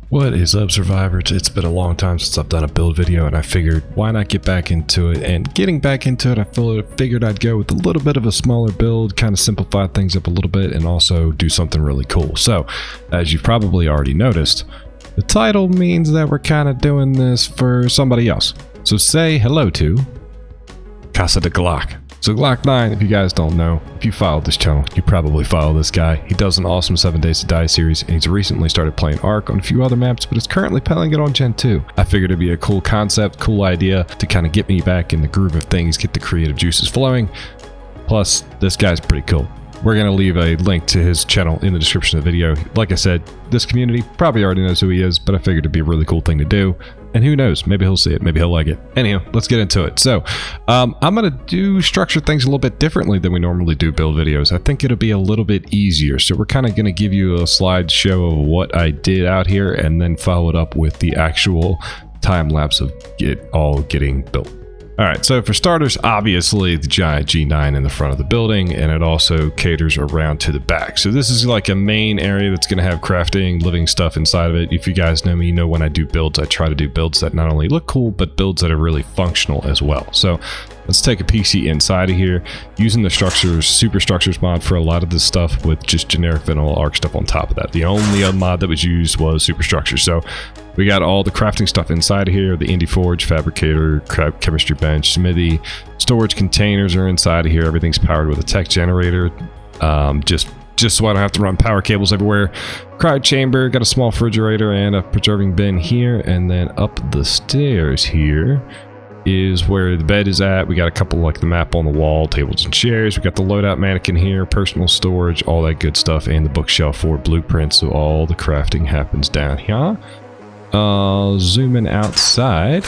What is up, survivors? It's been a long time since I've done a build video, and I figured why not get back into it. And getting back into it, I figured I'd go with a little bit of a smaller build, kind of simplify things up a little bit, and also do something really cool. So, as you've probably already noticed, the title means that we're kind of doing this for somebody else. So say hello to Casa De Glock. So Glock 9, if you guys don't know, if you follow this channel, you probably follow this guy. He does an awesome 7 Days to Die series, and he's recently started playing Ark on a few other maps, but is currently playing it on Gen 2. I figured it'd be a cool concept, cool idea to kind of get me back in the groove of things, get the creative juices flowing. Plus, this guy's pretty cool. We're going to leave a link to his channel in the description of the video. Like I said, this community probably already knows who he is, but I figured it'd be a really cool thing to do. And who knows, maybe he'll see it, maybe he'll like it. Anyhow, let's get into it. So, I'm going to structure things a little bit differently than we normally do build videos. I think it'll be a little bit easier. So we're kind of going to give you a slideshow of what I did out here and then follow it up with the actual time lapse of it all getting built. Alright, so for starters, obviously the giant G9 in the front of the building, and it also caters around to the back. So this is like a main area that's going to have crafting, living stuff inside of it. If you guys know me, you know when I do builds, I try to do builds that not only look cool, but builds that are really functional as well. So let's take a PC inside of here, using the super structures mod for a lot of this stuff with just generic vanilla Ark stuff on top of that. The only other mod that was used was super structures. So we got all the crafting stuff inside of here, the Indie Forge, Fabricator, Chemistry Bench, Smithy, storage containers are inside of here. Everything's powered with a tech generator, just so I don't have to run power cables everywhere. Cryo chamber, got a small refrigerator and a preserving bin here, and then up the stairs here is where the bed is at. We got a couple like the map on the wall, tables and chairs. We got the loadout mannequin here, personal storage, all that good stuff, and the bookshelf for blueprints. So all the crafting happens down here. Zooming outside.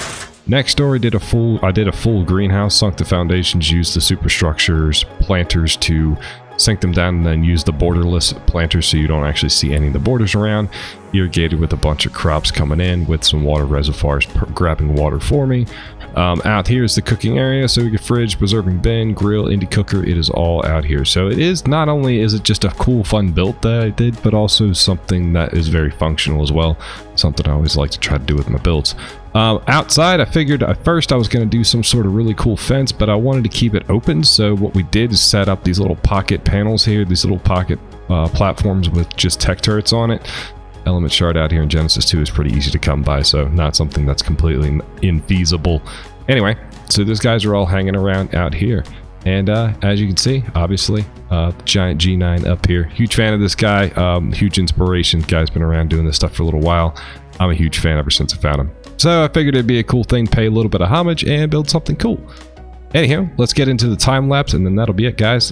Next door, I did a full greenhouse, sunk the foundations, used the superstructures planters to sink them down, and then use the borderless planters so you don't actually see any of the borders around. Irrigated with a bunch of crops coming in with some water reservoirs grabbing water for me. Out here is the cooking area, so we get fridge, preserving bin, grill, indie cooker. It is all out here. So it is, not only is it just a cool fun build that I did, but also something that is very functional as well. Something I always like to try to do with my builds. Outside, I figured at first I was going to do some sort of really cool fence, but I wanted to keep it open. So what we did is set up these little pocket panels here, these little pocket platforms with just tech turrets on it. Element shard out here in Genesis 2 is pretty easy to come by, so not something that's completely infeasible. Anyway, so these guys are all hanging around out here. And as you can see, obviously, giant G9 up here. Huge fan of this guy, huge inspiration. Guy's been around doing this stuff for a little while. I'm a huge fan ever since I found him. So I figured it'd be a cool thing to pay a little bit of homage and build something cool. Anyhow, let's get into the time lapse, and then that'll be it, guys.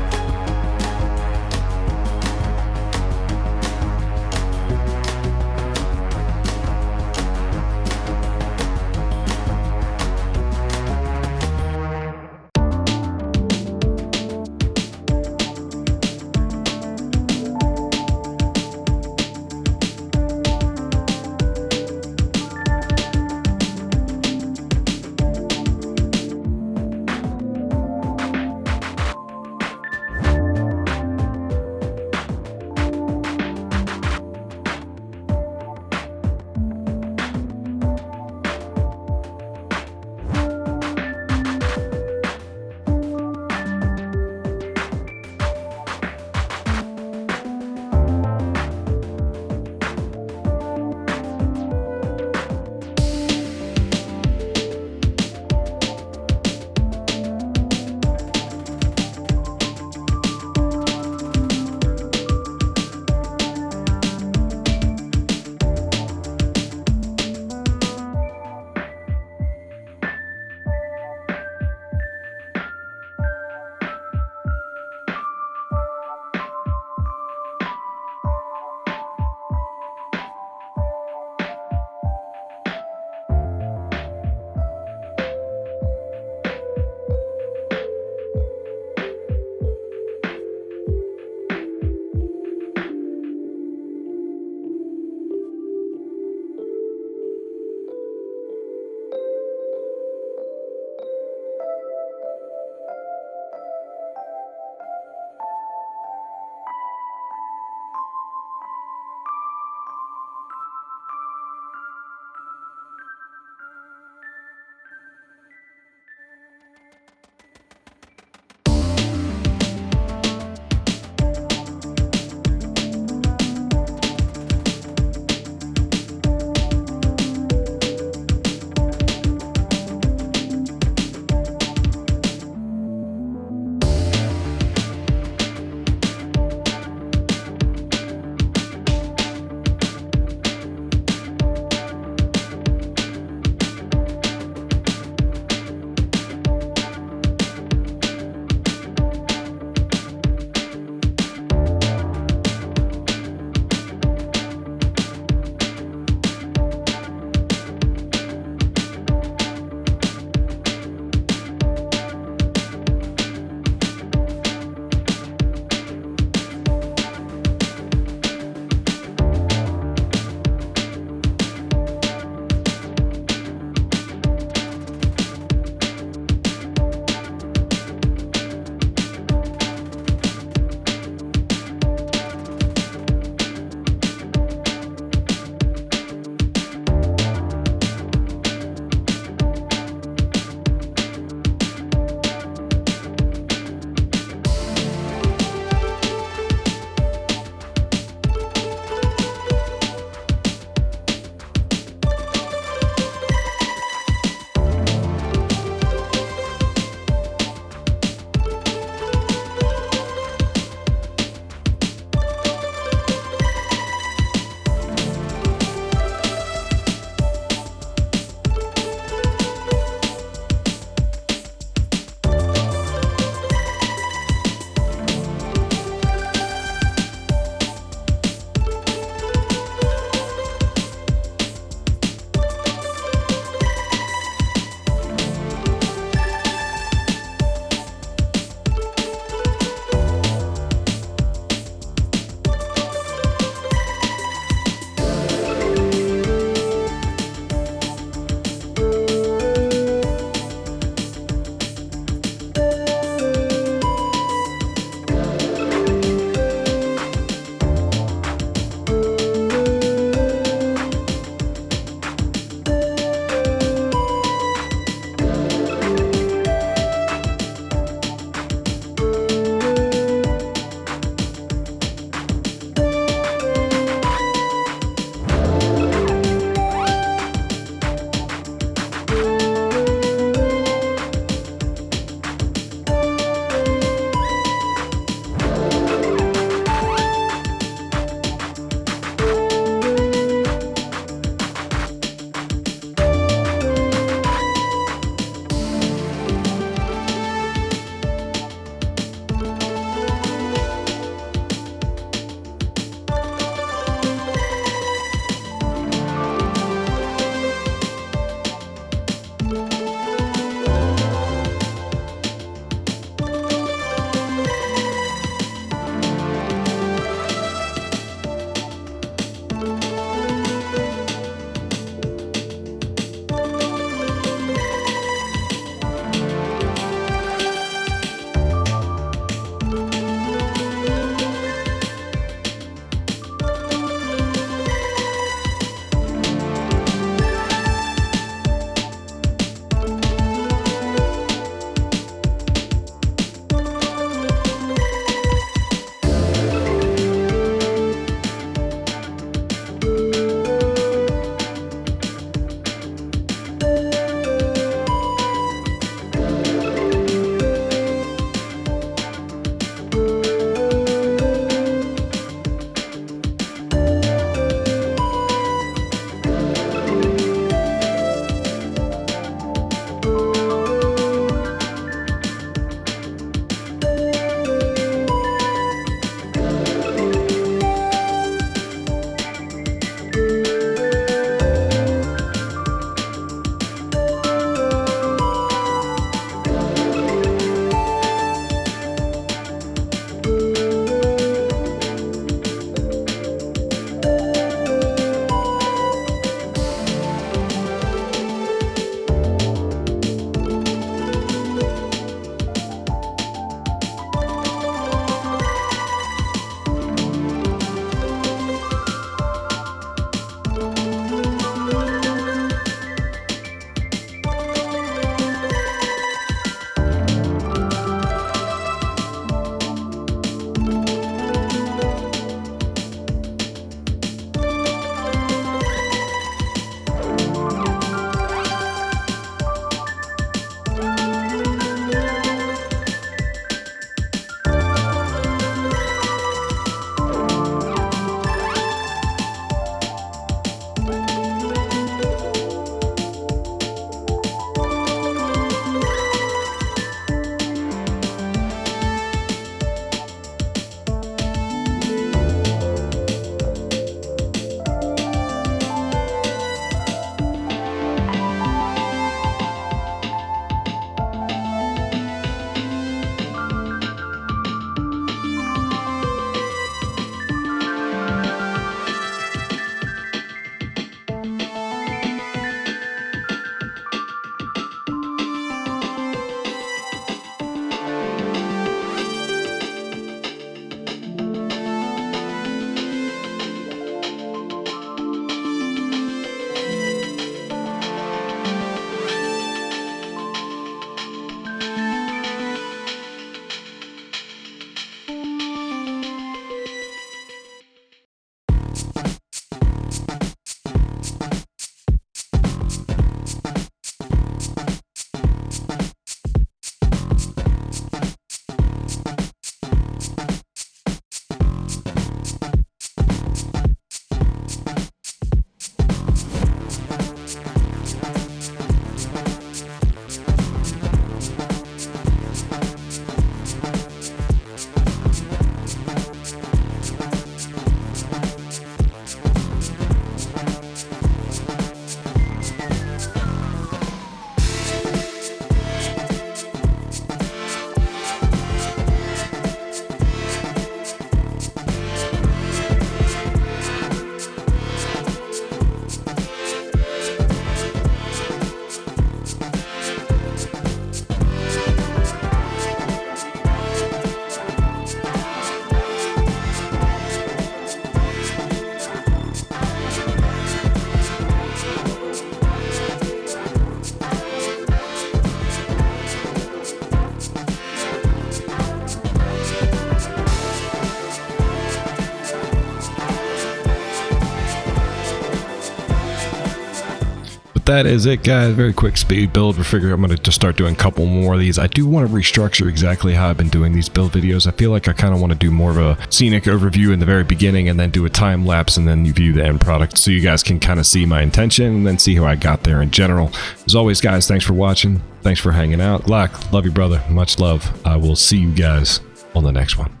that is it, guys. Very quick speed build. We figure I'm going to just start doing a couple more of these. I do want to restructure exactly how I've been doing these build videos. I feel like I kind of want to do more of a scenic overview in the very beginning and then do a time lapse and then you view the end product so you guys can kind of see my intention and then see how I got there in general. As always, guys, thanks for watching. Thanks for hanging out. Glock, love you, brother. Much love. I will see you guys on the next one.